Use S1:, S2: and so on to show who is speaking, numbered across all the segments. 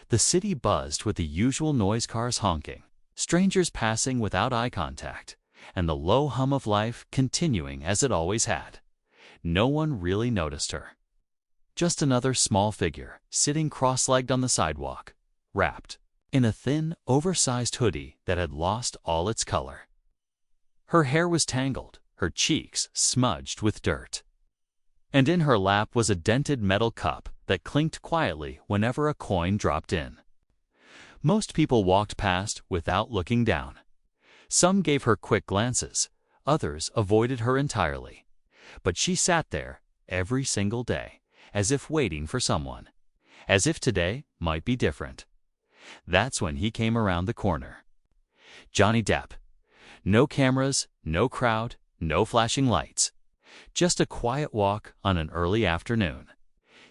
S1: The city buzzed with the usual noise, cars honking, strangers passing without eye contact, and the low hum of life continuing as it always had. No one really noticed her. Just another small figure, sitting cross-legged on the sidewalk, wrapped in a thin, oversized hoodie that had lost all its color. Her hair was tangled, her cheeks smudged with dirt. And in her lap was a dented metal cup that clinked quietly whenever a coin dropped in. Most people walked past without looking down. Some gave her quick glances, others avoided her entirely. But she sat there every single day, as if waiting for someone, as if today might be different. That's when he came around the corner. Johnny Depp. No cameras, no crowd, no flashing lights. Just a quiet walk on an early afternoon.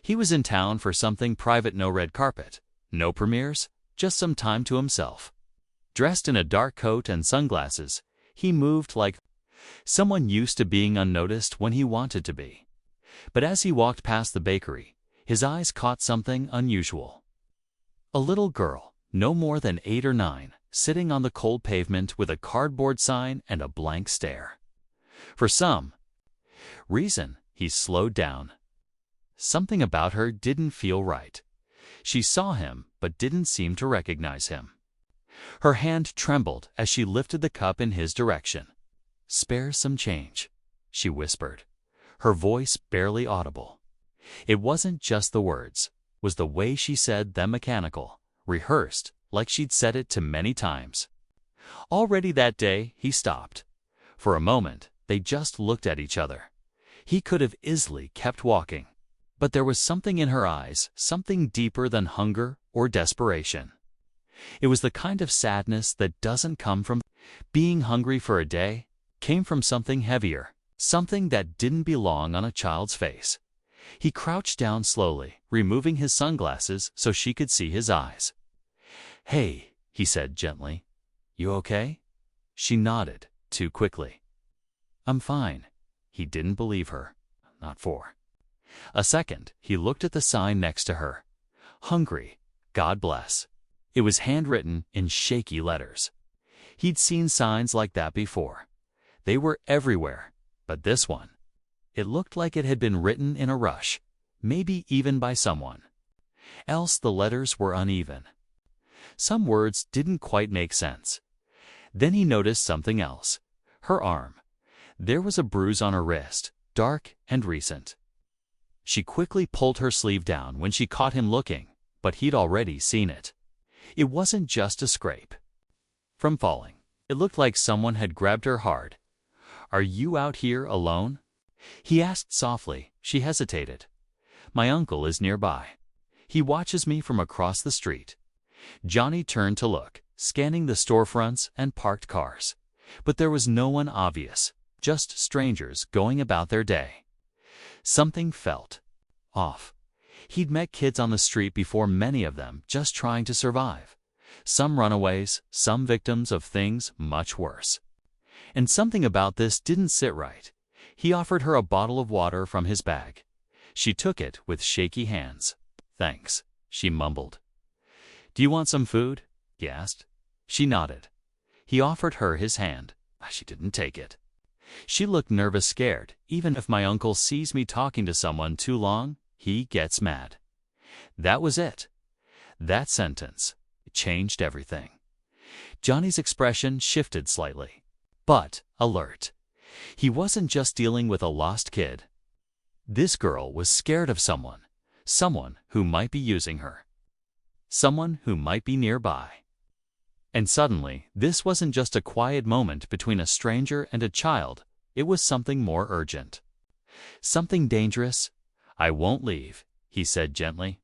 S1: He was in town for something private, no red carpet, no premieres, just some time to himself. Dressed in a dark coat and sunglasses, he moved like someone used to being unnoticed when he wanted to be. But as he walked past the bakery, his eyes caught something unusual. A little girl, no more than 8 or 9, sitting on the cold pavement with a cardboard sign and a blank stare. For some reason, he slowed down. Something about her didn't feel right. She saw him but didn't seem to recognize him. Her hand trembled as she lifted the cup in his direction. "Spare some change," she whispered, her voice barely audible. It wasn't just the words, it was the way she said them, mechanical, rehearsed, like she'd said it too many times. Already that day, he stopped. For a moment, they just looked at each other. He could have easily kept walking. But there was something in her eyes, something deeper than hunger or desperation. It was the kind of sadness that doesn't come from being hungry for a day, came from something heavier, something that didn't belong on a child's face. He crouched down slowly, removing his sunglasses so she could see his eyes. "Hey," he said gently. "You okay?" She nodded, too quickly. "I'm fine." He didn't believe her. Not for a second. He looked at the sign next to her. "Hungry, God bless." It was handwritten in shaky letters. He'd seen signs like that before. They were everywhere, but this one, it looked like it had been written in a rush, maybe even by someone else. The letters were uneven. Some words didn't quite make sense. Then he noticed something else. Her arm. There was a bruise on her wrist, dark and recent. She quickly pulled her sleeve down when she caught him looking, but he'd already seen it. It wasn't just a scrape from falling. It looked like someone had grabbed her hard. "Are you out here alone?" he asked softly. She hesitated. "My uncle is nearby. He watches me from across the street." Johnny turned to look, scanning the storefronts and parked cars. But there was no one obvious, just strangers going about their day. Something felt off. He'd met kids on the street before, many of them just trying to survive. Some runaways, some victims of things much worse. And something about this didn't sit right. He offered her a bottle of water from his bag. She took it with shaky hands. "Thanks," she mumbled. "Do you want some food?" he asked. She nodded. He offered her his hand. She didn't take it. She looked nervous, scared. "Even if my uncle sees me talking to someone too long, he gets mad." That was it. That sentence changed everything. Johnny's expression shifted slightly, but alert. He wasn't just dealing with a lost kid. This girl was scared of someone who might be using her, someone who might be nearby. And suddenly, this wasn't just a quiet moment between a stranger and a child. It was something more urgent, something dangerous. "I won't leave," he said gently,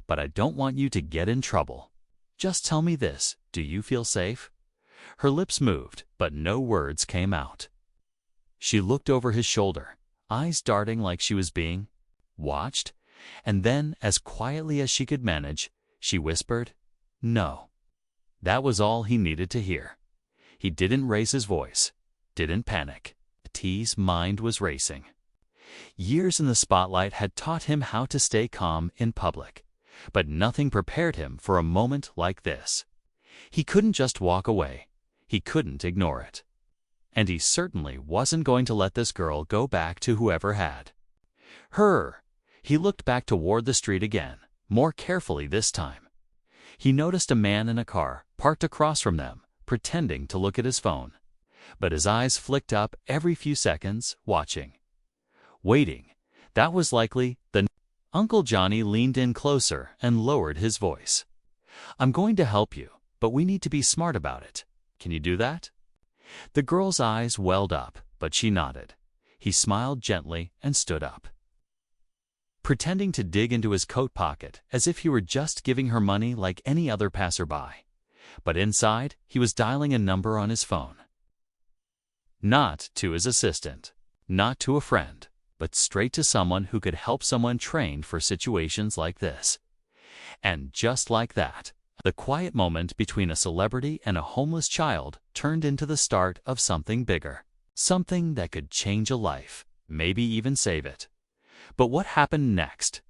S1: "but I don't want you to get in trouble. Just tell me this, do you feel safe?" Her lips moved, but no words came out. She looked over his shoulder, eyes darting like she was being watched, and then, as quietly as she could manage, she whispered, "No." That was all he needed to hear. He didn't raise his voice, didn't panic. T's mind was racing. Years in the spotlight had taught him how to stay calm in public, But nothing prepared him for a moment like this. He couldn't just walk away. He couldn't ignore it. And he certainly wasn't going to let this girl go back to whoever had her. He looked back toward the street again, more carefully this time. He noticed a man in a car parked across from them, pretending to look at his phone. But his eyes flicked up every few seconds, watching. Waiting. That was likely the... Uncle Johnny leaned in closer and lowered his voice. "I'm going to help you, but we need to be smart about it. Can you do that?" The girl's eyes welled up, but she nodded. He smiled gently and stood up, pretending to dig into his coat pocket as if he were just giving her money like any other passerby. But inside, he was dialing a number on his phone. Not to his assistant, not to a friend, but straight to someone who could help someone trained for situations like this. And just like that, the quiet moment between a celebrity and a homeless child turned into the start of something bigger, something that could change a life, maybe even save it. But what happened next?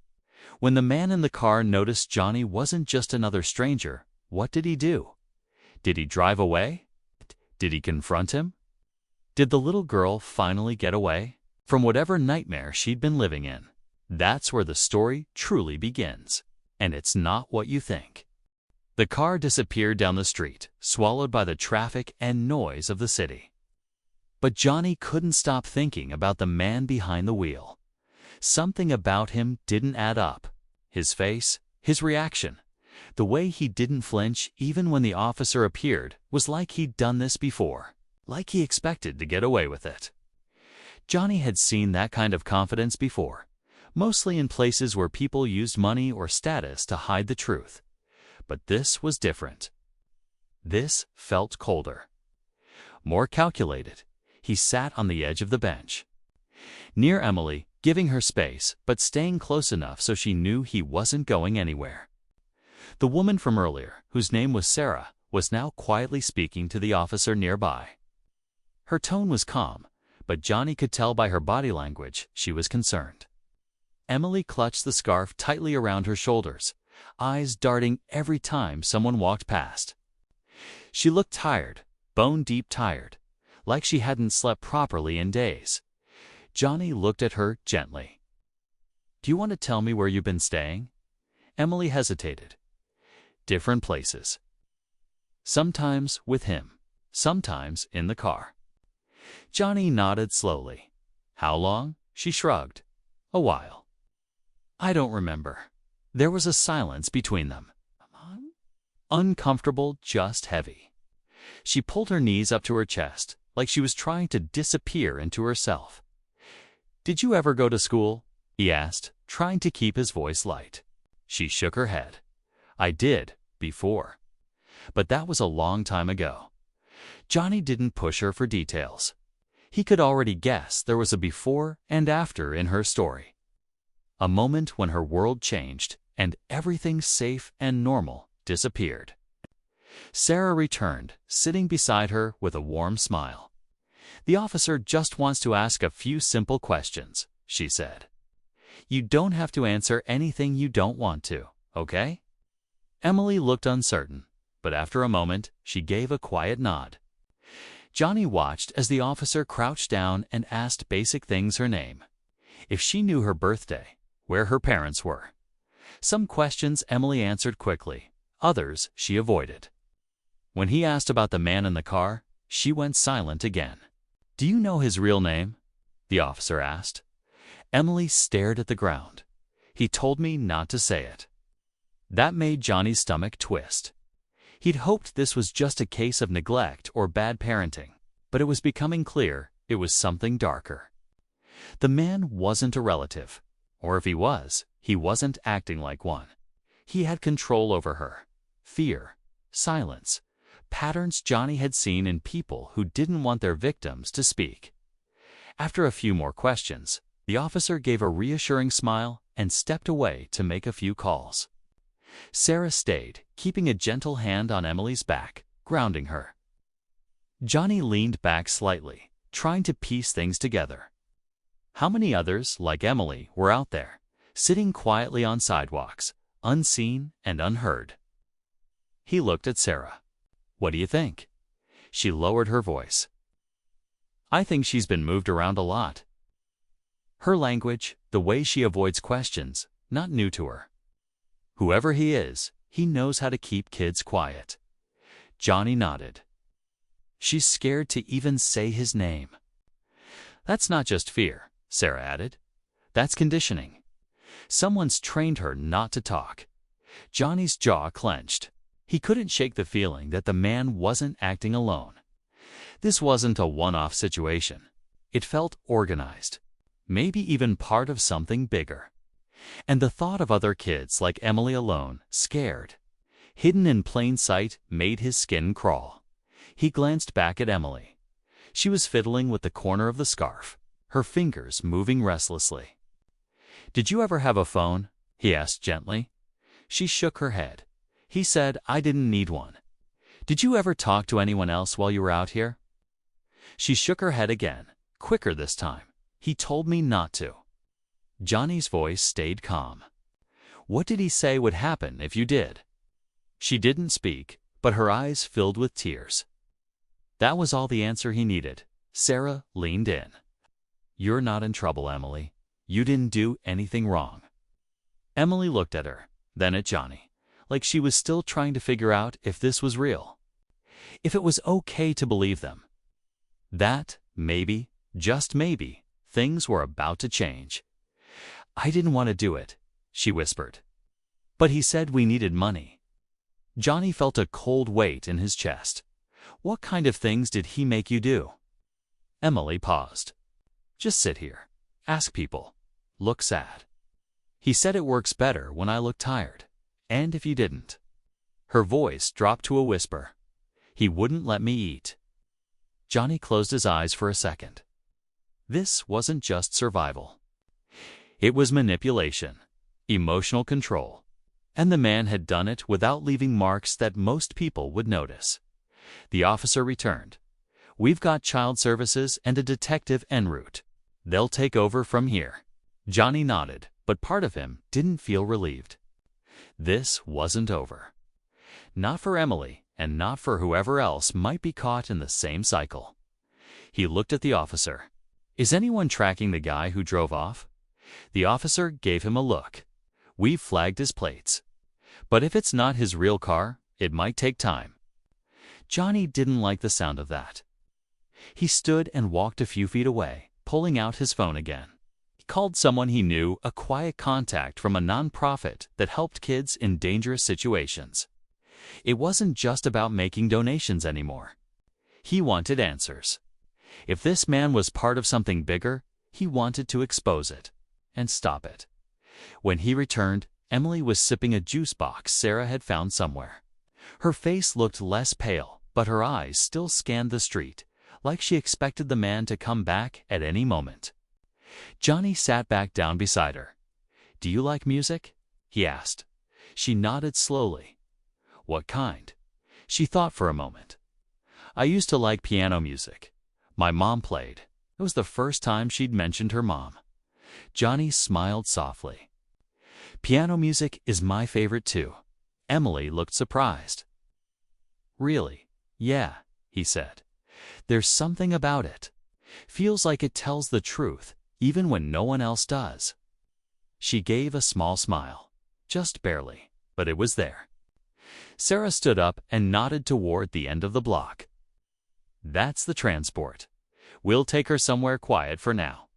S1: When the man in the car noticed Johnny wasn't just another stranger, what did he do? Did he drive away? Did he confront him? Did the little girl finally get away from whatever nightmare she'd been living in? That's where the story truly begins. And it's not what you think. The car disappeared down the street, swallowed by the traffic and noise of the city. But Johnny couldn't stop thinking about the man behind the wheel. Something about him didn't add up. His face, his reaction, the way he didn't flinch even when the officer appeared was like he'd done this before, like he expected to get away with it. Johnny had seen that kind of confidence before, mostly in places where people used money or status to hide the truth. But this was different. This felt colder, more calculated. He sat on the edge of the bench, near Emily, giving her space, but staying close enough so she knew he wasn't going anywhere. The woman from earlier, whose name was Sarah, was now quietly speaking to the officer nearby. Her tone was calm, but Johnny could tell by her body language she was concerned. Emily clutched the scarf tightly around her shoulders, eyes darting every time someone walked past. She looked tired, bone-deep tired, like she hadn't slept properly in days. Johnny looked at her gently. "Do you want to tell me where you've been staying?" Emily hesitated. "Different places. Sometimes with him, sometimes in the car." Johnny nodded slowly. "How long?" She shrugged. "A while." "I don't remember." There was a silence between them. Uncomfortable, just heavy. She pulled her knees up to her chest, like she was trying to disappear into herself. "Did you ever go to school?" he asked, trying to keep his voice light. She shook her head. "I did, before. But that was a long time ago." Johnny didn't push her for details. He could already guess there was a before and after in her story. A moment when her world changed and everything safe and normal disappeared. Sarah returned, sitting beside her with a warm smile. "The officer just wants to ask a few simple questions," she said. "You don't have to answer anything you don't want to, okay?" Emily looked uncertain, but after a moment, she gave a quiet nod. Johnny watched as the officer crouched down and asked basic things: her name, if she knew her birthday, where her parents were. Some questions Emily answered quickly, others she avoided. When he asked about the man in the car, she went silent again. "Do you know his real name?" the officer asked. Emily stared at the ground. "He told me not to say it." That made Johnny's stomach twist. He'd hoped this was just a case of neglect or bad parenting, but it was becoming clear it was something darker. The man wasn't a relative, or if he was, he wasn't acting like one. He had control over her. Fear, silence, patterns Johnny had seen in people who didn't want their victims to speak. After a few more questions, the officer gave a reassuring smile and stepped away to make a few calls. Sarah stayed, keeping a gentle hand on Emily's back, grounding her. Johnny leaned back slightly, trying to piece things together. How many others, like Emily, were out there, sitting quietly on sidewalks, unseen and unheard. He looked at Sarah. "What do you think?" She lowered her voice. "I think she's been moved around a lot." Her language, the way she avoids questions, not new to her. Whoever he is, he knows how to keep kids quiet. Johnny nodded. "She's scared to even say his name." "That's not just fear," Sarah added. "That's conditioning. Someone's trained her not to talk." Johnny's jaw clenched. He couldn't shake the feeling that the man wasn't acting alone. This wasn't a one-off situation. It felt organized, maybe even part of something bigger. And the thought of other kids like Emily alone, scared, hidden in plain sight, made his skin crawl. He glanced back at Emily. She was fiddling with the corner of the scarf, her fingers moving restlessly. "Did you ever have a phone?" he asked gently. She shook her head. He said, "I didn't need one." "Did you ever talk to anyone else while you were out here?" She shook her head again, quicker this time. "He told me not to." Johnny's voice stayed calm. "What did he say would happen if you did?" She didn't speak, but her eyes filled with tears. That was all the answer he needed. Sarah leaned in. "You're not in trouble, Emily. You didn't do anything wrong." Emily looked at her, then at Johnny, like she was still trying to figure out if this was real, if it was okay to believe them. That, maybe, just maybe, things were about to change. "I didn't want to do it," she whispered. "But he said we needed money." Johnny felt a cold weight in his chest. "What kind of things did he make you do?" Emily paused. "Just sit here. Ask people. Look sad. He said it works better when I look tired. And if you didn't." Her voice dropped to a whisper. "He wouldn't let me eat." Johnny closed his eyes for a second. This wasn't just survival. It was manipulation, emotional control, and the man had done it without leaving marks that most people would notice. The officer returned. "We've got child services and a detective en route. They'll take over from here." Johnny nodded, but part of him didn't feel relieved. This wasn't over. Not for Emily, and not for whoever else might be caught in the same cycle. He looked at the officer. "Is anyone tracking the guy who drove off?" The officer gave him a look. "We've flagged his plates. But if it's not his real car, it might take time." Johnny didn't like the sound of that. He stood and walked a few feet away, pulling out his phone again. He called someone he knew, a quiet contact from a nonprofit that helped kids in dangerous situations. It wasn't just about making donations anymore. He wanted answers. If this man was part of something bigger, he wanted to expose it and stop it. When he returned, Emily was sipping a juice box Sarah had found somewhere. Her face looked less pale, but her eyes still scanned the street, like she expected the man to come back at any moment. Johnny sat back down beside her. "Do you like music?" he asked. She nodded slowly. "What kind?" She thought for a moment. "I used to like piano music. My mom played." It was the first time she'd mentioned her mom. Johnny smiled softly. "Piano music is my favorite too." Emily looked surprised. "Really?" "Yeah," he said. "There's something about it. Feels like it tells the truth, even when no one else does." She gave a small smile. Just barely, but it was there. Sarah stood up and nodded toward the end of the block. "That's the transport. We'll take her somewhere quiet for now."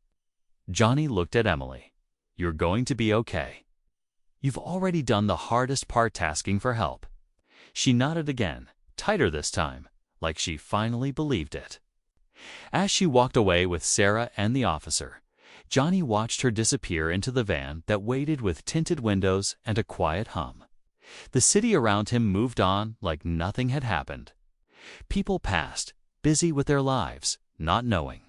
S1: Johnny looked at Emily. "You're going to be okay. You've already done the hardest part, asking for help." She nodded again, tighter this time, like she finally believed it. As she walked away with Sarah and the officer, Johnny watched her disappear into the van that waited with tinted windows and a quiet hum. The city around him moved on like nothing had happened. People passed, busy with their lives, not knowing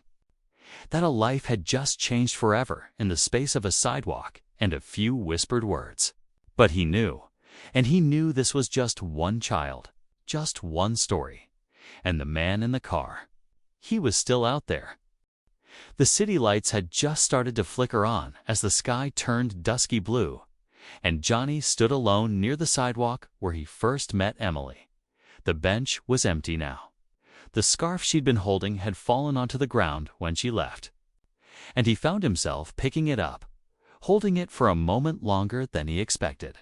S1: that a life had just changed forever in the space of a sidewalk and a few whispered words. But he knew, and he knew this was just one child, just one story. And the man in the car, he was still out there. The city lights had just started to flicker on as the sky turned dusky blue, and Johnny stood alone near the sidewalk where he first met Emily. The bench was empty now. The scarf she'd been holding had fallen onto the ground when she left, and he found himself picking it up, holding it for a moment longer than he expected.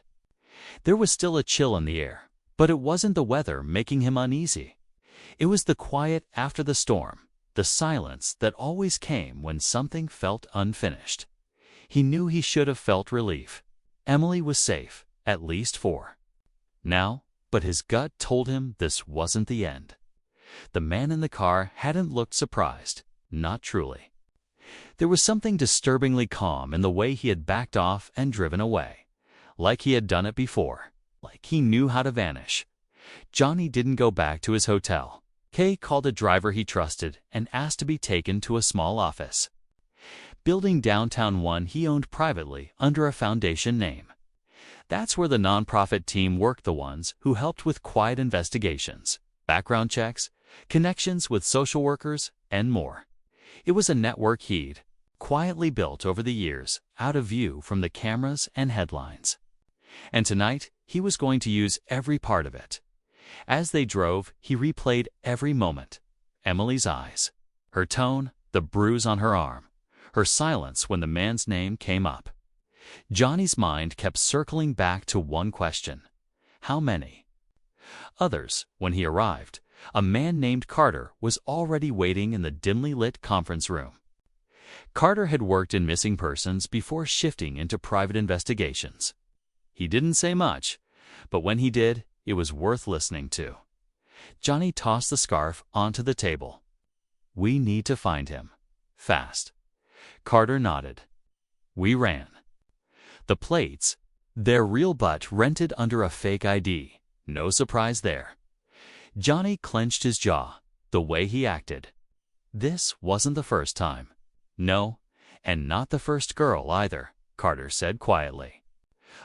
S1: There was still a chill in the air, but it wasn't the weather making him uneasy. It was the quiet after the storm, the silence that always came when something felt unfinished. He knew he should have felt relief. Emily was safe, at least for now, but his gut told him this wasn't the end. The man in the car hadn't looked surprised, not truly. There was something disturbingly calm in the way he had backed off and driven away, like he had done it before, like he knew how to vanish. Johnny didn't go back to his hotel. Kay called a driver he trusted and asked to be taken to a small office building downtown, one he owned privately under a foundation name. That's where the nonprofit team worked, the ones who helped with quiet investigations, background checks, connections with social workers, and more. It was a network he'd quietly built over the years, out of view from the cameras and headlines. And tonight, he was going to use every part of it. As they drove, he replayed every moment. Emily's eyes, her tone, the bruise on her arm, her silence when the man's name came up. Johnny's mind kept circling back to one question: how many? Others, when he arrived, a man named Carter was already waiting in the dimly lit conference room. Carter had worked in missing persons before shifting into private investigations. He didn't say much, but when he did, it was worth listening to. Johnny tossed the scarf onto the table. "We need to find him. Fast." Carter nodded. We ran. The plates, their real but rented under a fake ID. No surprise there. Johnny clenched his jaw, the way he acted. This wasn't the first time. No, and not the first girl either, Carter said quietly.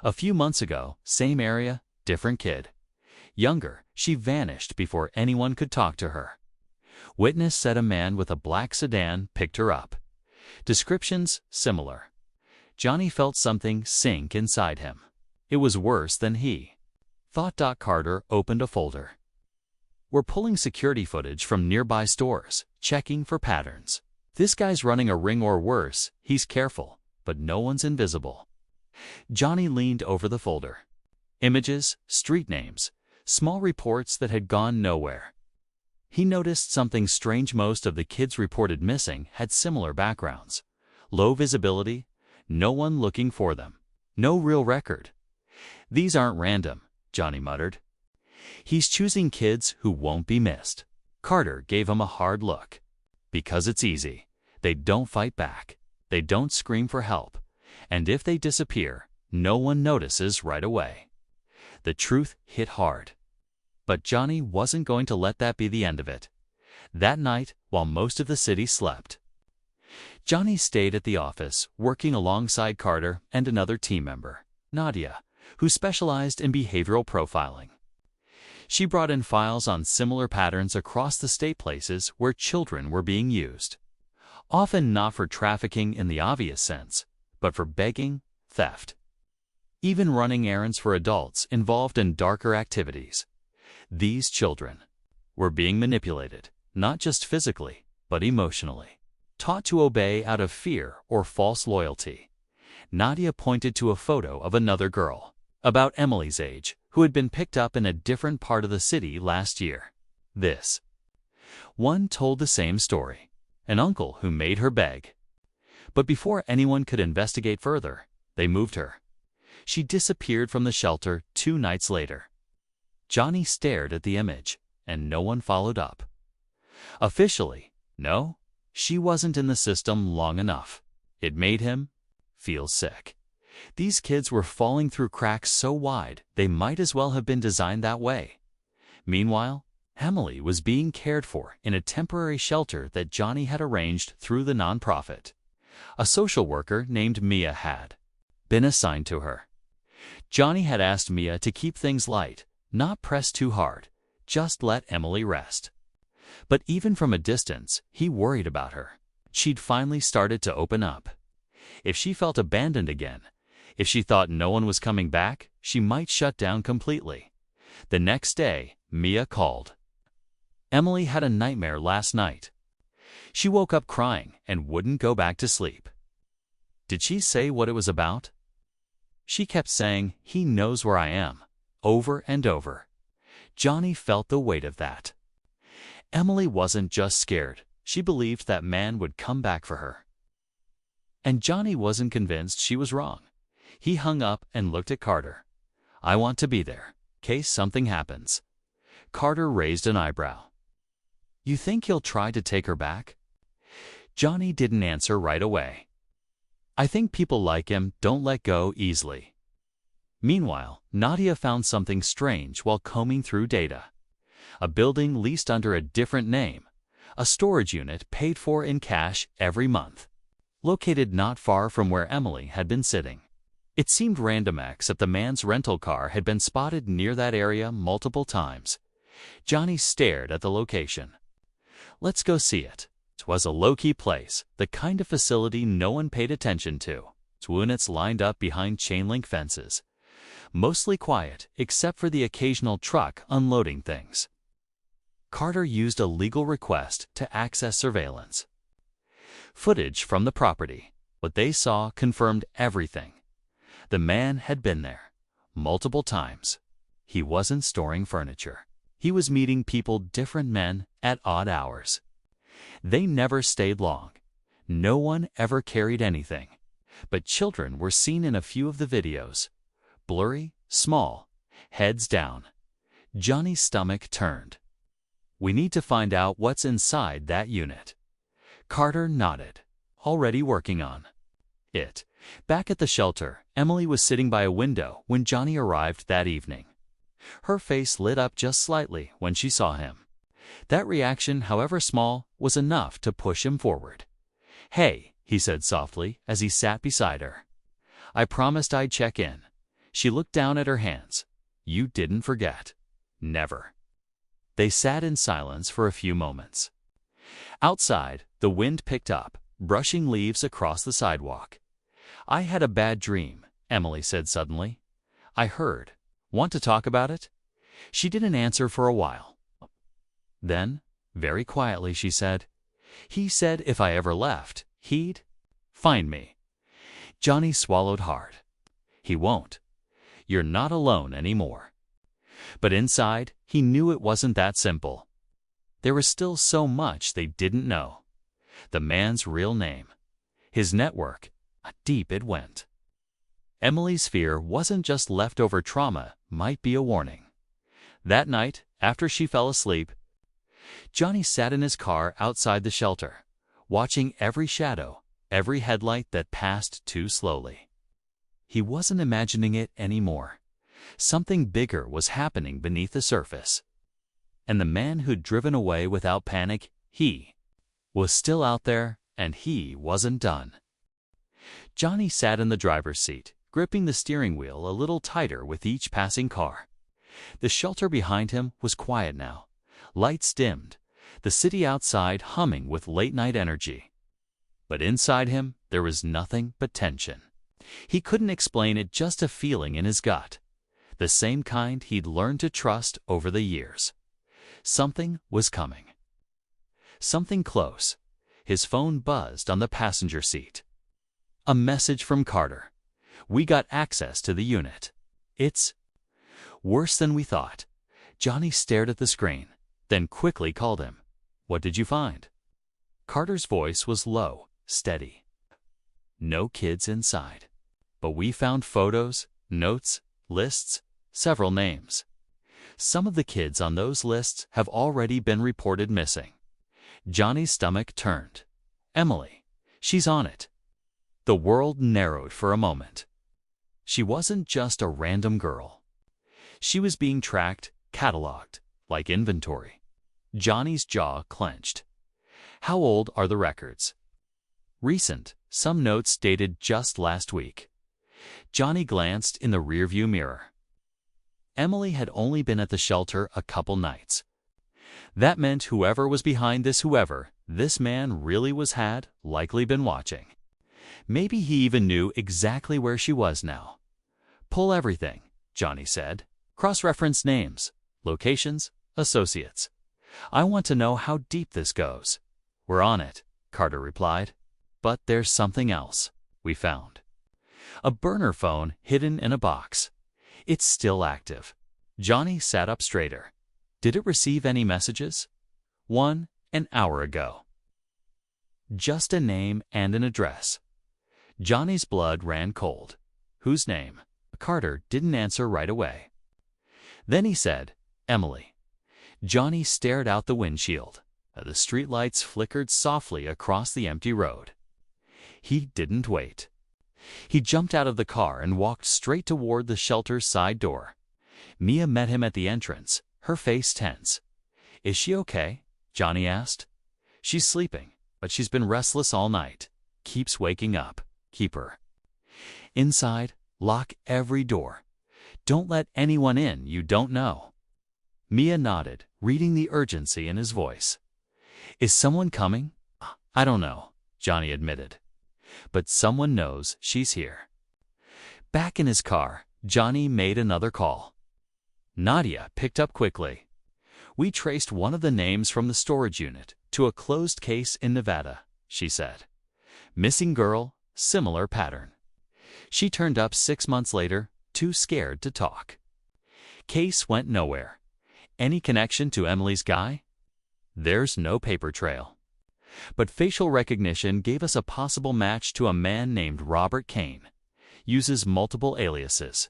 S1: A few months ago, same area, different kid. Younger, she vanished before anyone could talk to her. Witness said a man with a black sedan picked her up. Descriptions similar. Johnny felt something sink inside him. It was worse than he thought. Carter opened a folder. "We're pulling security footage from nearby stores, checking for patterns. This guy's running a ring or worse. He's careful, but no one's invisible." Johnny leaned over the folder. Images, street names, small reports that had gone nowhere. He noticed something strange. Most of the kids reported missing had similar backgrounds. Low visibility, no one looking for them, no real record. "These aren't random," Johnny muttered. "He's choosing kids who won't be missed." Carter gave him a hard look. "Because it's easy. They don't fight back. They don't scream for help. And if they disappear, no one notices right away." The truth hit hard. But Johnny wasn't going to let that be the end of it. That night, while most of the city slept, Johnny stayed at the office, working alongside Carter and another team member, Nadia, who specialized in behavioral profiling. She brought in files on similar patterns across the state, places where children were being used. Often not for trafficking in the obvious sense, but for begging, theft, even running errands for adults involved in darker activities. These children were being manipulated, not just physically, but emotionally, taught to obey out of fear or false loyalty. Nadia pointed to a photo of another girl, about Emily's age, who had been picked up in a different part of the city last year. This one told the same story: an uncle who made her beg. But before anyone could investigate further, they moved her. She disappeared from the shelter 2 nights later. Johnny stared at the image, and no one followed up. Officially, no, she wasn't in the system long enough. It made him feel sick. These kids were falling through cracks so wide they might as well have been designed that way. Meanwhile, Emily was being cared for in a temporary shelter that Johnny had arranged through the nonprofit. A social worker named Mia had been assigned to her. Johnny had asked Mia to keep things light, not press too hard, just let Emily rest. But even from a distance, he worried about her. She'd finally started to open up. If she felt abandoned again, If she thought no one was coming back, she might shut down completely. The next day, Mia called. Emily had a nightmare last night. She woke up crying and wouldn't go back to sleep. Did she say what it was about? She kept saying, "He knows where I am," over and over. Johnny felt the weight of that. Emily wasn't just scared. She believed that man would come back for her. And Johnny wasn't convinced she was wrong. He hung up and looked at Carter. "I want to be there, in case something happens." Carter raised an eyebrow. "You think he'll try to take her back?" Johnny didn't answer right away. "I think people like him don't let go easily." Meanwhile, Nadia found something strange while combing through data. A building leased under a different name, a storage unit paid for in cash every month, located not far from where Emily had been sitting. It seemed random except the man's rental car had been spotted near that area multiple times. Johnny stared at the location. "Let's go see it." It was a low-key place, the kind of facility no one paid attention to. Two units lined up behind chain-link fences, mostly quiet except for the occasional truck unloading things. Carter used a legal request to access surveillance. Footage from the property. What they saw confirmed everything. The man had been there multiple times. He wasn't storing furniture. He was meeting different men at odd hours. They never stayed long. No one ever carried anything. But children were seen in a few of the videos. Blurry, small, heads down. Johnny's stomach turned. "We need to find out what's inside that unit." Carter nodded. "Already working on it." Back at the shelter, Emily was sitting by a window when Johnny arrived that evening. Her face lit up just slightly when she saw him. That reaction, however small, was enough to push him forward. "Hey," he said softly as he sat beside her. "I promised I'd check in." She looked down at her hands. "You didn't forget." "Never." They sat in silence for a few moments. Outside, the wind picked up, brushing leaves across the sidewalk. "I had a bad dream," Emily said suddenly. "I heard. Want to talk about it?" She didn't answer for a while. Then, very quietly, she said, "He said if I ever left, he'd find me." Johnny swallowed hard. "He won't. You're not alone anymore." But inside, he knew it wasn't that simple. There was still so much they didn't know. The man's real name. His network. How deep it went. Emily's fear wasn't just leftover trauma, might be a warning. That night, after she fell asleep, Johnny sat in his car outside the shelter, watching every shadow, every headlight that passed too slowly. He wasn't imagining it anymore. Something bigger was happening beneath the surface. And the man who'd driven away without panic, he was still out there, and he wasn't done. Johnny sat in the driver's seat, gripping the steering wheel a little tighter with each passing car. The shelter behind him was quiet now. Lights dimmed, the city outside humming with late-night energy. But inside him, there was nothing but tension. He couldn't explain it, just a feeling in his gut. The same kind he'd learned to trust over the years. Something was coming. Something close. His phone buzzed on the passenger seat. A message from Carter. "We got access to the unit. It's worse than we thought." Johnny stared at the screen, then quickly called him. "What did you find?" Carter's voice was low, steady. "No kids inside. But we found photos, notes, lists, several names. Some of the kids on those lists have already been reported missing." Johnny's stomach turned. "Emily, she's on it." The world narrowed for a moment. She wasn't just a random girl. She was being tracked, cataloged, like inventory. Johnny's jaw clenched. "How old are the records?" "Recent, some notes dated just last week." Johnny glanced in the rearview mirror. Emily had only been at the shelter a couple nights. That meant whoever was behind this man really had likely been watching. Maybe he even knew exactly where she was now. "Pull everything," Johnny said. "Cross-reference names, locations, associates. I want to know how deep this goes." "We're on it," Carter replied. "But there's something else we found. A burner phone hidden in a box. It's still active." Johnny sat up straighter. "Did it receive any messages?" "One an hour ago. Just a name and an address." Johnny's blood ran cold. "Whose name?" Carter didn't answer right away. Then he said, "Emily." Johnny stared out the windshield. The streetlights flickered softly across the empty road. He didn't wait. He jumped out of the car and walked straight toward the shelter's side door. Mia met him at the entrance, her face tense. "Is she okay?" Johnny asked. "She's sleeping, but she's been restless all night. Keeps waking up. Keep her inside. Lock every door. Don't let anyone in you don't know." Mia nodded, reading the urgency in his voice. "Is someone coming?" "I don't know," Johnny admitted. "But someone knows she's here." Back in his car, Johnny made another call. Nadia picked up quickly. "We traced one of the names from the storage unit to a closed case in Nevada," she said. "Missing girl, similar pattern. She turned up 6 months later, too scared to talk. Case went nowhere. Any connection to Emily's guy? There's no paper trail. But facial recognition gave us a possible match to a man named Robert Kane. Uses multiple aliases.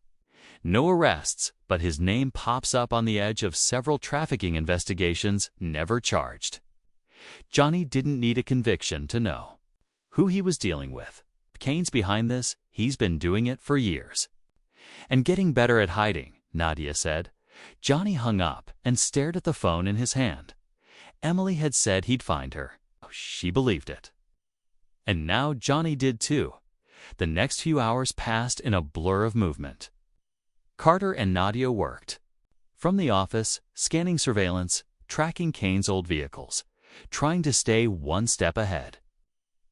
S1: No arrests, but his name pops up on the edge of several trafficking investigations, never charged." Johnny didn't need a conviction to know who he was dealing with. Kane's behind this. He's been doing it for years. "And getting better at hiding," Nadia said. Johnny hung up and stared at the phone in his hand. Emily had said he'd find her. She believed it. And now Johnny did too. The next few hours passed in a blur of movement. Carter and Nadia worked. From the office, scanning surveillance, tracking Kane's old vehicles, trying to stay one step ahead.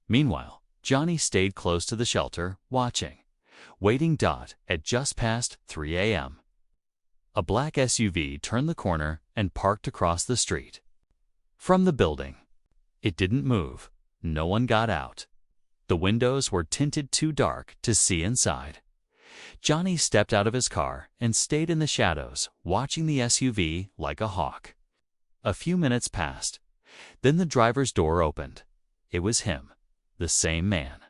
S1: Meanwhile, Johnny stayed close to the shelter, watching. Waiting at just past 3 a.m. A black SUV turned the corner and parked across the street from the building. It didn't move. No one got out. The windows were tinted too dark to see inside. Johnny stepped out of his car and stayed in the shadows, watching the SUV like a hawk. A few minutes passed. Then the driver's door opened. It was him, the same man.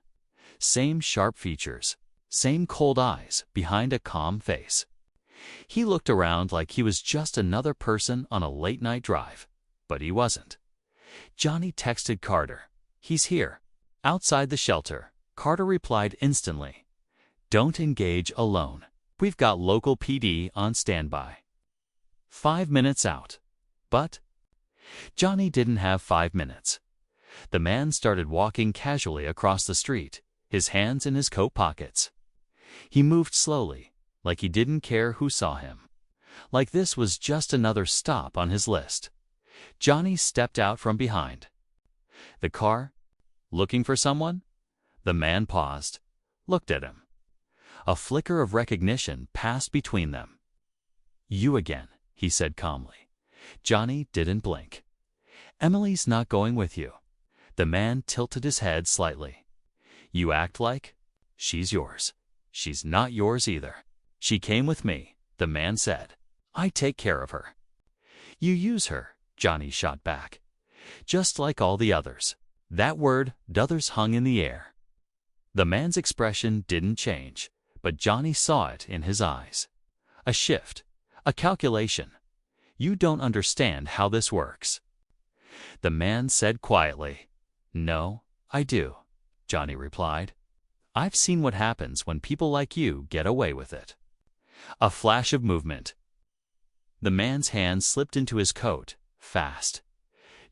S1: Same sharp features, same cold eyes behind a calm face. He looked around like he was just another person on a late-night drive, but he wasn't. Johnny texted Carter. "He's here, outside the shelter." Carter replied instantly. "Don't engage alone. We've got local PD on standby." 5 minutes out. But Johnny didn't have 5 minutes. The man started walking casually across the street, his hands in his coat pockets. He moved slowly, like he didn't care who saw him. Like this was just another stop on his list. Johnny stepped out from behind the car. "Looking for someone?" The man paused, looked at him. A flicker of recognition passed between them. "You again," he said calmly. Johnny didn't blink. "Emily's not going with you." The man tilted his head slightly. "You act like she's yours. She's not yours either." "She came with me," the man said. "I take care of her." "You use her," Johnny shot back. "Just like all the others." That word, "d'others," hung in the air. The man's expression didn't change, but Johnny saw it in his eyes. A shift, a calculation. "You don't understand how this works." The man said quietly. "No, I do," Johnny replied. "I've seen what happens when people like you get away with it." A flash of movement. The man's hand slipped into his coat, fast.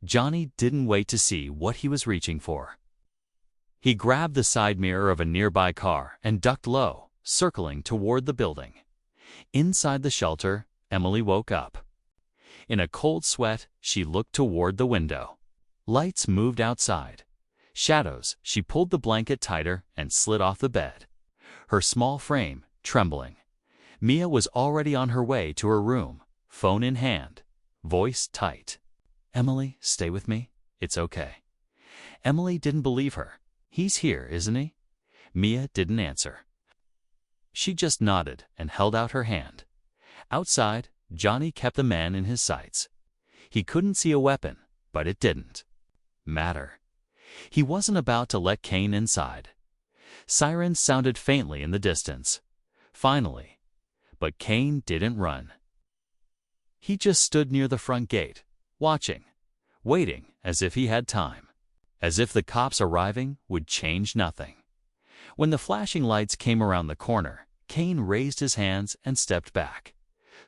S1: Johnny didn't wait to see what he was reaching for. He grabbed the side mirror of a nearby car and ducked low, circling toward the building. Inside the shelter, Emily woke up. In a cold sweat, she looked toward the window. Lights moved outside. Shadows, she pulled the blanket tighter and slid off the bed, her small frame trembling. Mia was already on her way to her room, phone in hand, voice tight. "Emily, stay with me. It's okay." Emily didn't believe her. "He's here, isn't he?" Mia didn't answer. She just nodded and held out her hand. Outside, Johnny kept the man in his sights. He couldn't see a weapon, but it didn't matter. He wasn't about to let Kane inside. Sirens sounded faintly in the distance. Finally. But Kane didn't run. He just stood near the front gate, watching, waiting as if he had time, as if the cops arriving would change nothing. When the flashing lights came around the corner, Kane raised his hands and stepped back.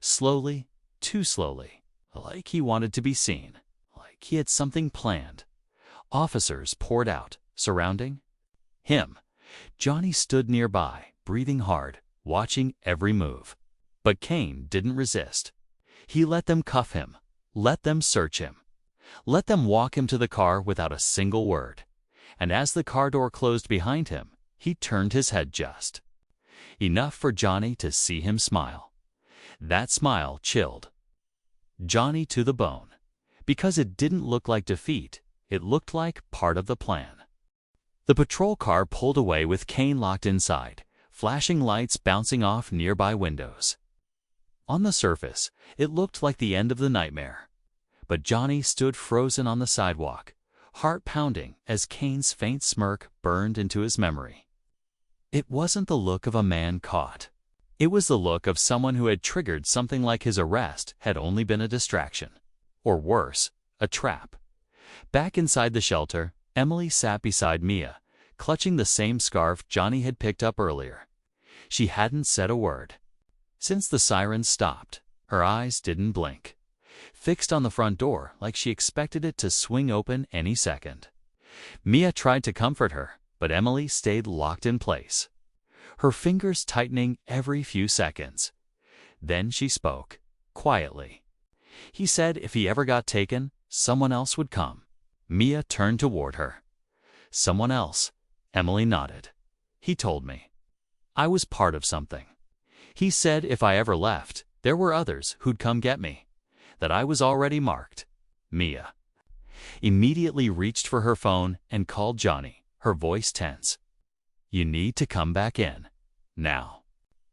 S1: Slowly, too slowly, like he wanted to be seen, like he had something planned. Officers poured out, surrounding him. Johnny stood nearby, breathing hard, watching every move. But Kane didn't resist. He let them cuff him, let them search him, let them walk him to the car without a single word. And as the car door closed behind him, he turned his head just enough for Johnny to see him smile. That smile chilled Johnny to the bone, because it didn't look like defeat, it looked like part of the plan. The patrol car pulled away with Kane locked inside, flashing lights bouncing off nearby windows. On the surface, it looked like the end of the nightmare. But Johnny stood frozen on the sidewalk, heart pounding as Kane's faint smirk burned into his memory. It wasn't the look of a man caught. It was the look of someone who had triggered something like his arrest had only been a distraction. Or worse, a trap. Back inside the shelter, Emily sat beside Mia, clutching the same scarf Johnny had picked up earlier. She hadn't said a word. Since the sirens stopped, her eyes didn't blink, fixed on the front door like she expected it to swing open any second. Mia tried to comfort her, but Emily stayed locked in place, her fingers tightening every few seconds. Then she spoke, quietly. "He said if he ever got taken, someone else would come." Mia turned toward her. "Someone else?" Emily nodded. "He told me. I was part of something. He said if I ever left, there were others who'd come get me, that I was already marked." Mia immediately reached for her phone and called Johnny, her voice tense. "You need to come back in. Now."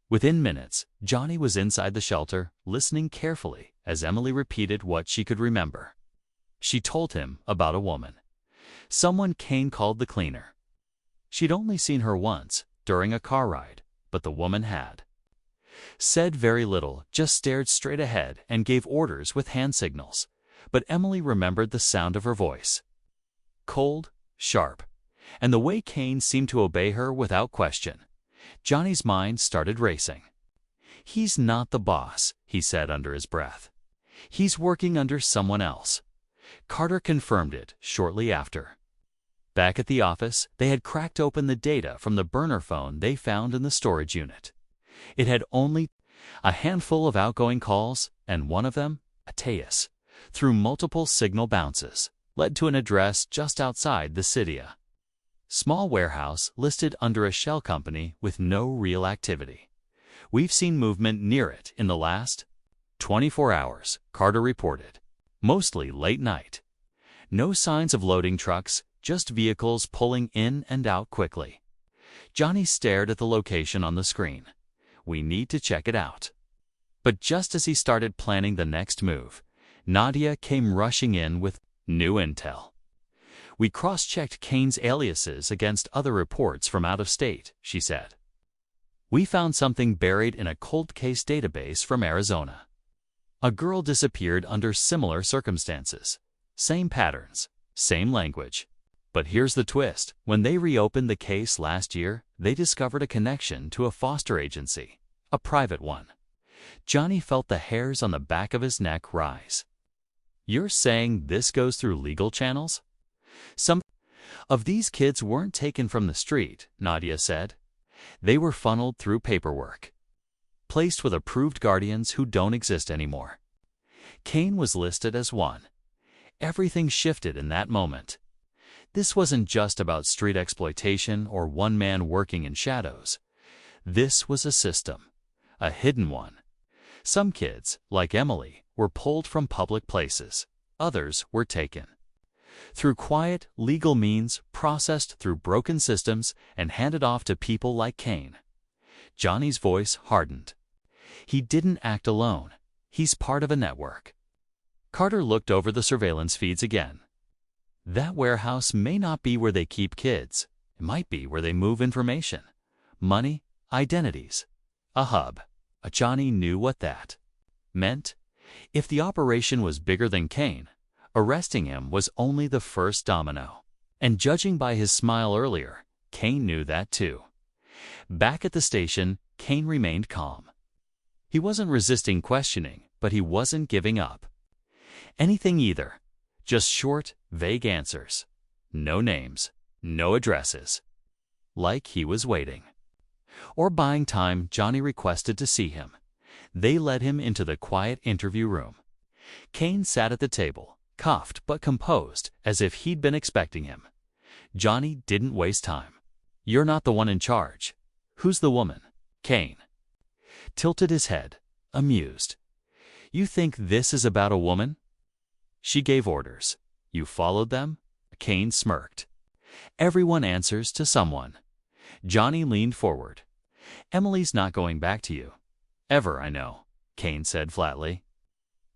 S1: Within minutes, Johnny was inside the shelter, listening carefully as Emily repeated what she could remember. She told him about a woman, someone Kane called the cleaner. She'd only seen her once, during a car ride, but the woman had said very little, just stared straight ahead and gave orders with hand signals. But Emily remembered the sound of her voice. Cold, sharp, and the way Kane seemed to obey her without question. Johnny's mind started racing. "He's not the boss," he said under his breath. "He's working under someone else." Carter confirmed it shortly after. Back at the office, they had cracked open the data from the burner phone they found in the storage unit. It had only a handful of outgoing calls, and one of them, Mateus, through multiple signal bounces, led to an address just outside the city. Small warehouse listed under a shell company with no real activity. "We've seen movement near it in the last 24 hours, Carter reported. Mostly late night. No signs of loading trucks, just vehicles pulling in and out quickly." Johnny stared at the location on the screen. "We need to check it out." But just as he started planning the next move, Nadia came rushing in with new intel. "We cross-checked Kane's aliases against other reports from out of state," she said. "We found something buried in a cold case database from Arizona. A girl disappeared under similar circumstances. Same patterns, same language. But here's the twist. When they reopened the case last year, they discovered a connection to a foster agency, a private one." Johnny felt the hairs on the back of his neck rise. "You're saying this goes through legal channels?" "Some of these kids weren't taken from the street," Nadia said. "They were funneled through paperwork, placed with approved guardians who don't exist anymore. Kane was listed as one." Everything shifted in that moment. This wasn't just about street exploitation or one man working in shadows. This was a system, a hidden one. Some kids, like Emily, were pulled from public places. Others were taken. Through quiet, legal means, processed through broken systems, and handed off to people like Cain. Johnny's voice hardened. He didn't act alone. He's part of a network. Carter looked over the surveillance feeds again. That warehouse may not be where they keep kids. It might be where they move information, money, identities. A hub. Johnny knew what that meant. If the operation was bigger than Cain, arresting him was only the first domino. And judging by his smile earlier, Cain knew that too. Back at the station, Cain remained calm. He wasn't resisting questioning, but he wasn't giving up. Anything either. Just short, vague answers. No names, no addresses. Like he was waiting. Or buying time. Johnny requested to see him. They led him into the quiet interview room. Cain sat at the table, cuffed but composed, as if he'd been expecting him. Johnny didn't waste time. "You're not the one in charge. Who's the woman?" Cain tilted his head, amused. "You think this is about a woman?" "She gave orders. You followed them?" Cain smirked. "Everyone answers to someone." Johnny leaned forward. "Emily's not going back to you. Ever, I know," Cain said flatly.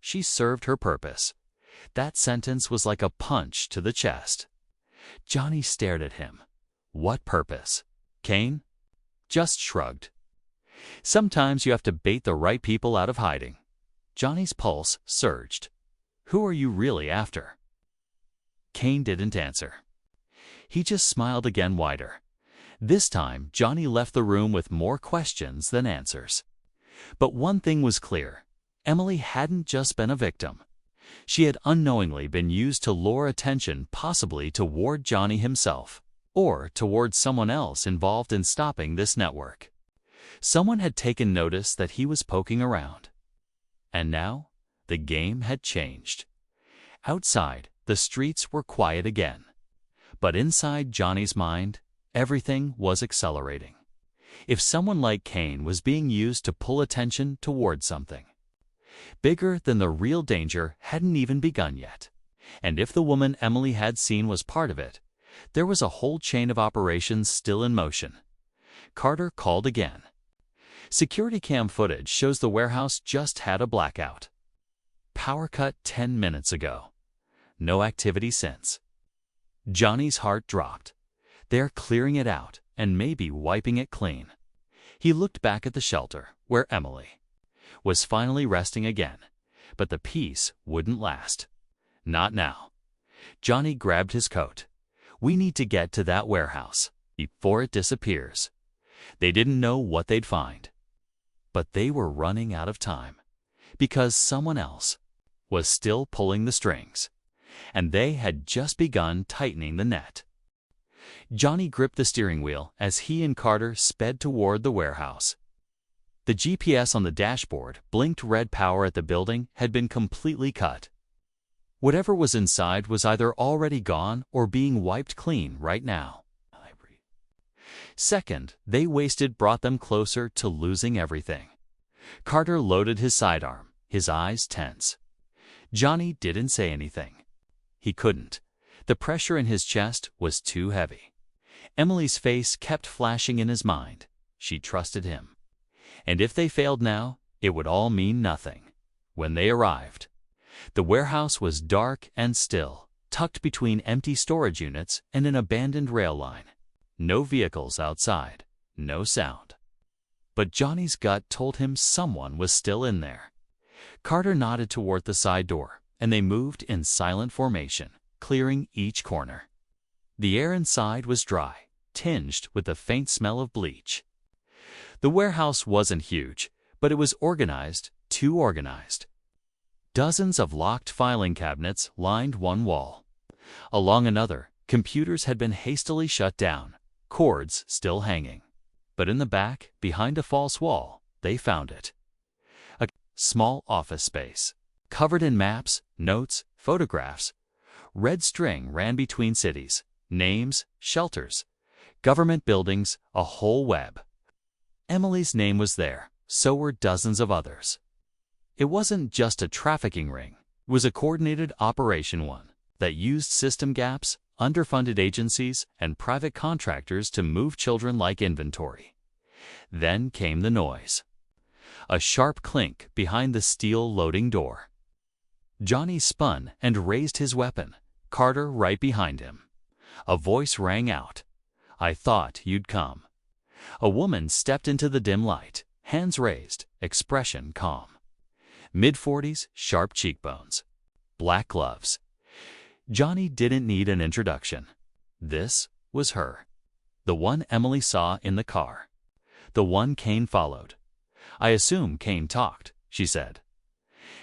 S1: "She served her purpose." That sentence was like a punch to the chest. Johnny stared at him. "What purpose?" Cain just shrugged. "Sometimes you have to bait the right people out of hiding." Johnny's pulse surged. "Who are you really after?" Cain didn't answer. He just smiled again wider. This time, Johnny left the room with more questions than answers. But one thing was clear. Emily hadn't just been a victim. She had unknowingly been used to lure attention, possibly toward Johnny himself, or toward someone else involved in stopping this network. Someone had taken notice that he was poking around. And now, the game had changed. Outside, the streets were quiet again. But inside Johnny's mind, everything was accelerating. If someone like Cain was being used to pull attention toward something bigger than the real danger hadn't even begun yet. And if the woman Emily had seen was part of it, there was a whole chain of operations still in motion. Carter called again. Security cam footage shows the warehouse just had a blackout. Power cut 10 minutes ago. No activity since. Johnny's heart dropped. They're clearing it out and maybe wiping it clean. He looked back at the shelter, where Emily was finally resting again, but the peace wouldn't last. Not now. Johnny grabbed his coat. "We need to get to that warehouse before it disappears." They didn't know what they'd find. But they were running out of time, because someone else was still pulling the strings, and they had just begun tightening the net. Johnny gripped the steering wheel as he and Carter sped toward the warehouse. The GPS on the dashboard blinked red. Power at the building had been completely cut. Whatever was inside was either already gone or being wiped clean right now. Second they wasted brought them closer to losing everything. Carter loaded his sidearm, his eyes tense. Johnny didn't say anything. He couldn't. The pressure in his chest was too heavy. Emily's face kept flashing in his mind. She trusted him. And if they failed now, it would all mean nothing. When they arrived, the warehouse was dark and still, tucked between empty storage units and an abandoned rail line. No vehicles outside, no sound. But Johnny's gut told him someone was still in there. Carter nodded toward the side door, and they moved in silent formation, clearing each corner. The air inside was dry, tinged with the faint smell of bleach. The warehouse wasn't huge, but it was organized, too organized. Dozens of locked filing cabinets lined one wall. Along another, computers had been hastily shut down, cords still hanging. But in the back, behind a false wall, they found it. A small office space, covered in maps, notes, photographs. Red string ran between cities, Names, shelters, government buildings, a whole web. Emily's name was there, so were dozens of others. It wasn't just a trafficking ring. It was a coordinated operation, one that used system gaps, underfunded agencies, and private contractors to move children like inventory. Then came the noise. A sharp clink behind the steel loading door. Johnny spun and raised his weapon, Carter right behind him. A voice rang out. "I thought you'd come." A woman stepped into the dim light, hands raised, expression calm. Mid-40s, sharp cheekbones, black gloves. Johnny didn't need an introduction. This was her. The one Emily saw in the car. The one Kane followed. "I assume Kane talked," she said.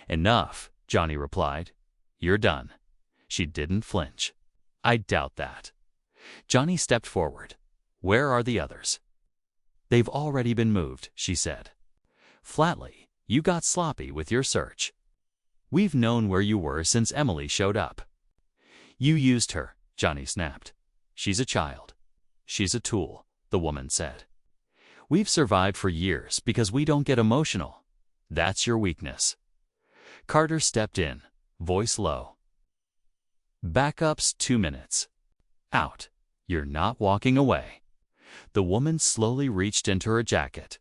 S1: "Enough," Johnny replied. "You're done." She didn't flinch. "I doubt that." Johnny stepped forward. "Where are the others?" "They've already been moved," she said. Flatly, "You got sloppy with your search. We've known where you were since Emily showed up." "You used her," Johnny snapped. "She's a child." "She's a tool," the woman said. "We've survived for years because we don't get emotional. That's your weakness." Carter stepped in, voice low. "Backup's 2 minutes. Out. You're not walking away." The woman slowly reached into her jacket.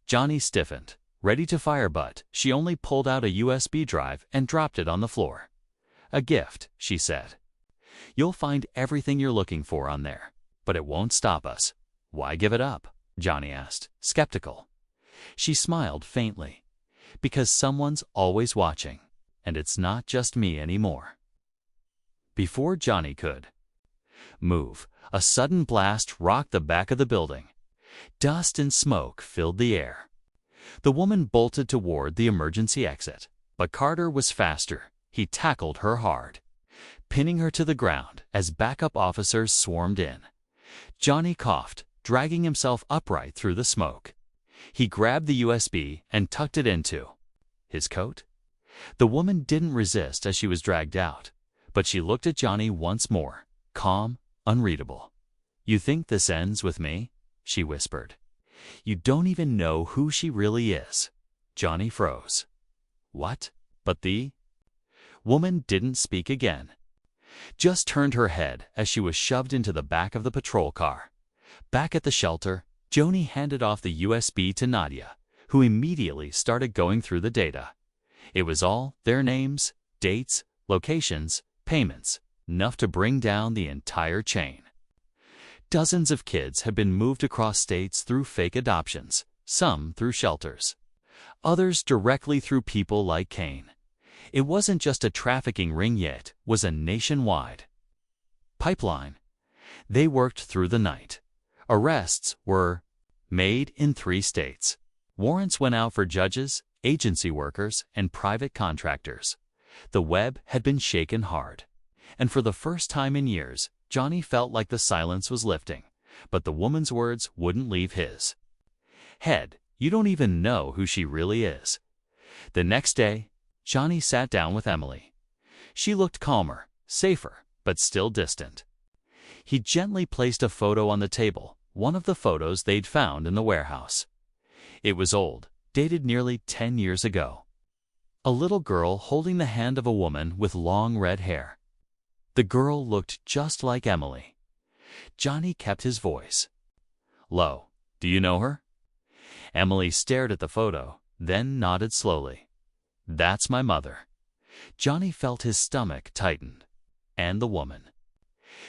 S1: Johnny stiffened, ready to fire, but she only pulled out a USB drive and dropped it on the floor. "A gift," she said. "You'll find everything you're looking for on there, but it won't stop us." "Why give it up?" Johnny asked, skeptical. She smiled faintly. "Because someone's always watching, and it's not just me anymore." Before Johnny could move, a sudden blast rocked the back of the building. Dust and smoke filled the air. The woman bolted toward the emergency exit, but Carter was faster. He tackled her hard, pinning her to the ground as backup officers swarmed in. Johnny coughed, dragging himself upright through the smoke. He grabbed the USB and tucked it into his coat. The woman didn't resist as she was dragged out, but she looked at Johnny once more, calm, unreadable. "You think this ends with me?" she whispered. "You don't even know who she really is." Johnny froze. "What?" But the woman didn't speak again. Just turned her head as she was shoved into the back of the patrol car. Back at the shelter, Johnny handed off the USB to Nadia, who immediately started going through the data. It was all their names, dates, locations, payments, enough to bring down the entire chain. Dozens of kids had been moved across states through fake adoptions, some through shelters, others directly through people like Kane. It wasn't just a trafficking ring yet, it was a nationwide pipeline. They worked through the night. Arrests were made in 3 states. Warrants went out for judges, agency workers, and private contractors. The web had been shaken hard. And for the first time in years, Johnny felt like the silence was lifting, but the woman's words wouldn't leave his head. "You don't even know who she really is." The next day, Johnny sat down with Emily. She looked calmer, safer, but still distant. He gently placed a photo on the table, one of the photos they'd found in the warehouse. It was old, dated nearly 10 years ago. A little girl holding the hand of a woman with long red hair. The girl looked just like Emily. Johnny kept his voice low. "Do you know her?" Emily stared at the photo, then nodded slowly. "That's my mother." Johnny felt his stomach tighten. "And the woman?"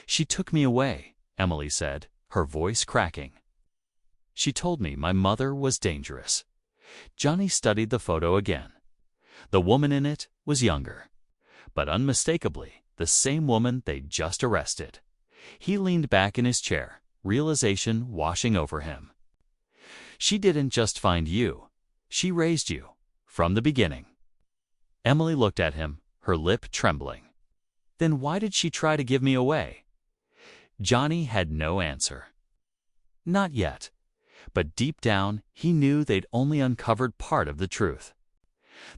S1: "She took me away," Emily said, her voice cracking. "She told me my mother was dangerous." Johnny studied the photo again. The woman in it was younger, but unmistakably the same woman they'd just arrested. He leaned back in his chair, realization washing over him. "She didn't just find you. She raised you. From the beginning." Emily looked at him, her lip trembling. "Then why did she try to give me away?" Johnny had no answer. Not yet. But deep down, he knew they'd only uncovered part of the truth.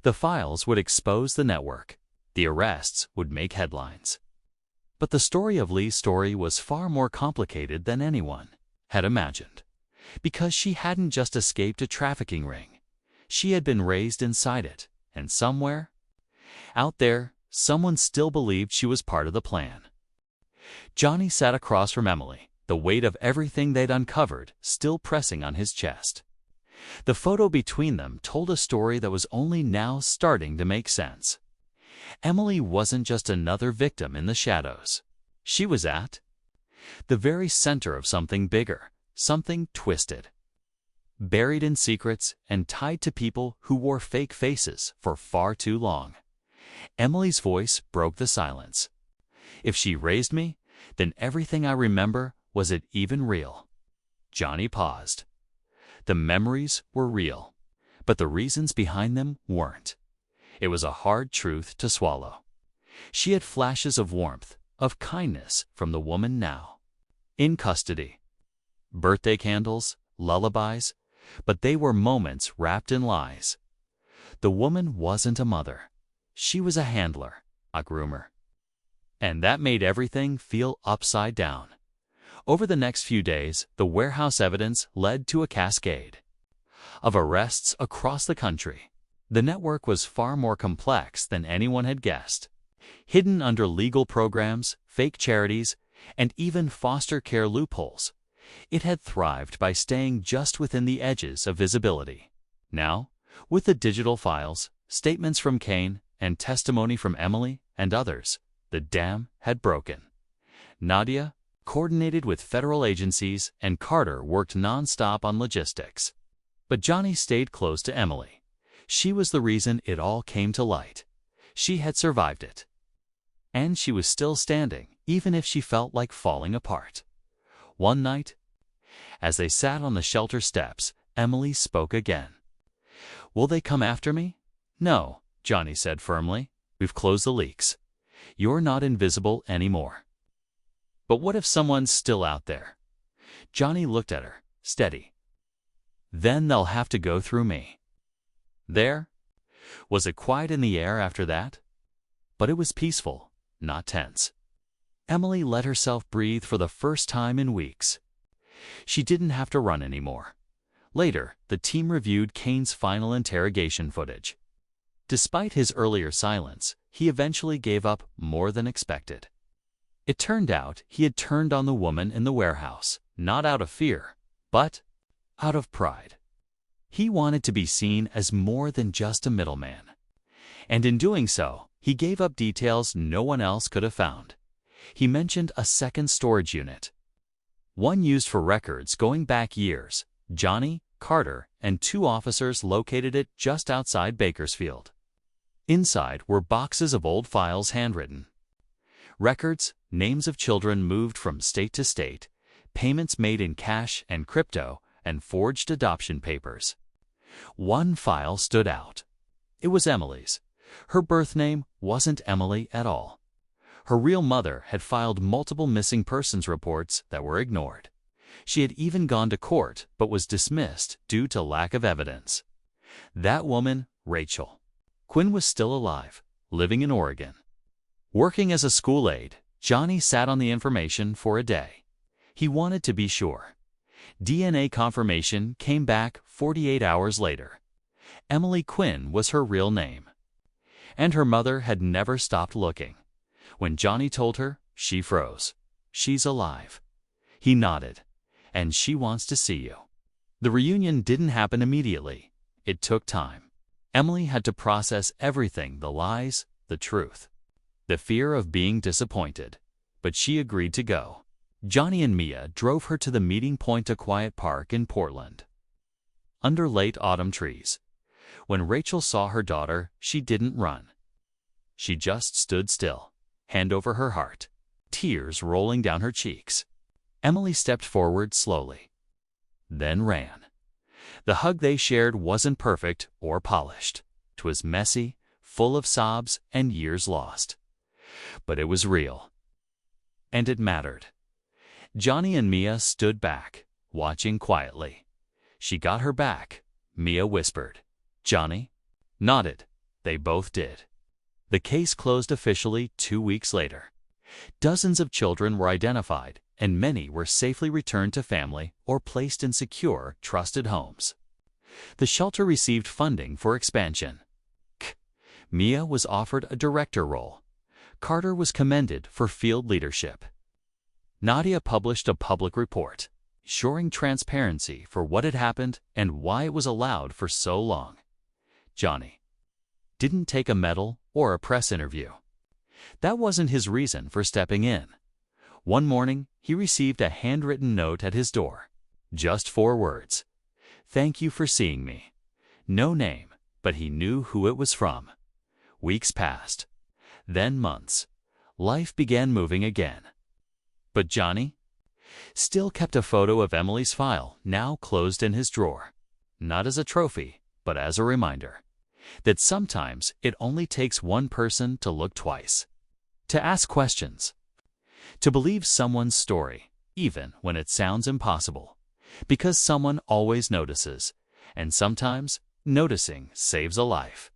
S1: The files would expose the network. The arrests would make headlines. But the story of Lee's story was far more complicated than anyone had imagined, because she hadn't just escaped a trafficking ring. She had been raised inside it, and somewhere out there, someone still believed she was part of the plan. Johnny sat across from Emily, the weight of everything they'd uncovered still pressing on his chest. The photo between them told a story that was only now starting to make sense. Emily wasn't just another victim in the shadows. She was at the very center of something bigger, something twisted, buried in secrets and tied to people who wore fake faces for far too long. Emily's voice broke the silence. If she raised me, then everything I remember, was it even real? Johnny paused. The memories were real, but the reasons behind them weren't. It was a hard truth to swallow. She had flashes of warmth, of kindness from the woman now in custody. Birthday candles, lullabies, but they were moments wrapped in lies. The woman wasn't a mother. She was a handler, a groomer. And that made everything feel upside down. Over the next few days, the warehouse evidence led to a cascade of arrests across the country. The network was far more complex than anyone had guessed. Hidden under legal programs, fake charities, and even foster care loopholes, it had thrived by staying just within the edges of visibility. Now, with the digital files, statements from Kane, and testimony from Emily and others, the dam had broken. Nadia coordinated with federal agencies, and Carter worked non-stop on logistics. But Johnny stayed close to Emily. She was the reason it all came to light. She had survived it. And she was still standing, even if she felt like falling apart. One night, as they sat on the shelter steps, Emily spoke again. "Will they come after me?" "No," Johnny said firmly. "We've closed the leaks. You're not invisible anymore." "But what if someone's still out there?" Johnny looked at her, steady. "Then they'll have to go through me." There was a quiet in the air after that, but it was peaceful, not tense. Emily let herself breathe for the first time in weeks. She didn't have to run anymore. Later, the team reviewed Kane's final interrogation footage. Despite his earlier silence, he eventually gave up more than expected. It turned out he had turned on the woman in the warehouse, not out of fear, but out of pride. He wanted to be seen as more than just a middleman. And in doing so, he gave up details no one else could have found. He mentioned a second storage unit, one used for records going back years. Johnny, Carter, and 2 officers located it just outside Bakersfield. Inside were boxes of old files handwritten. Records, names of children moved from state to state, payments made in cash and crypto, and forged adoption papers. One file stood out. It was Emily's. Her birth name wasn't Emily at all. Her real mother had filed multiple missing persons reports that were ignored. She had even gone to court but was dismissed due to lack of evidence. That woman, Rachel. Quinn was still alive, living in Oregon. Working as a school aide, Johnny sat on the information for a day. He wanted to be sure. DNA confirmation came back 48 hours later. Emily Quinn was her real name. And her mother had never stopped looking. When Johnny told her, she froze. "She's alive." He nodded. "And she wants to see you." The reunion didn't happen immediately. It took time. Emily had to process everything, the lies, the truth, the fear of being disappointed. But she agreed to go. Johnny and Mia drove her to the meeting point, a quiet park in Portland, under late autumn trees. When Rachel saw her daughter, she didn't run. She just stood still, hand over her heart, tears rolling down her cheeks. Emily stepped forward slowly, then ran. The hug they shared wasn't perfect or polished. 'Twas messy, full of sobs and years lost. But it was real. And it mattered. Johnny and Mia stood back, watching quietly. "She got her back," Mia whispered. Johnny nodded. They both did. The case closed officially 2 weeks later. Dozens of children were identified, and many were safely returned to family or placed in secure, trusted homes. The shelter received funding for expansion. Mia was offered a director role. Carter was commended for field leadership. Nadia published a public report, ensuring transparency for what had happened and why it was allowed for so long. Johnny didn't take a medal or a press interview. That wasn't his reason for stepping in. One morning, he received a handwritten note at his door. Just 4 words. "Thank you for seeing me." No name, but he knew who it was from. Weeks passed. Then months. Life began moving again. But Johnny still kept a photo of Emily's file, now closed in his drawer. Not as a trophy, but as a reminder that sometimes it only takes one person to look twice, to ask questions, to believe someone's story, even when it sounds impossible, because someone always notices, and sometimes noticing saves a life.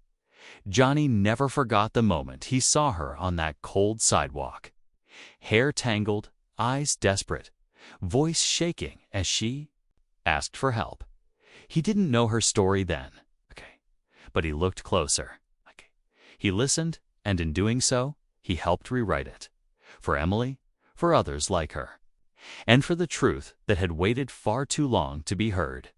S1: Johnny never forgot the moment he saw her on that cold sidewalk. Hair tangled, eyes desperate, voice shaking as she asked for help. He didn't know her story then, but he looked closer. He listened, and in doing so, he helped rewrite it. For Emily, for others like her, and for the truth that had waited far too long to be heard.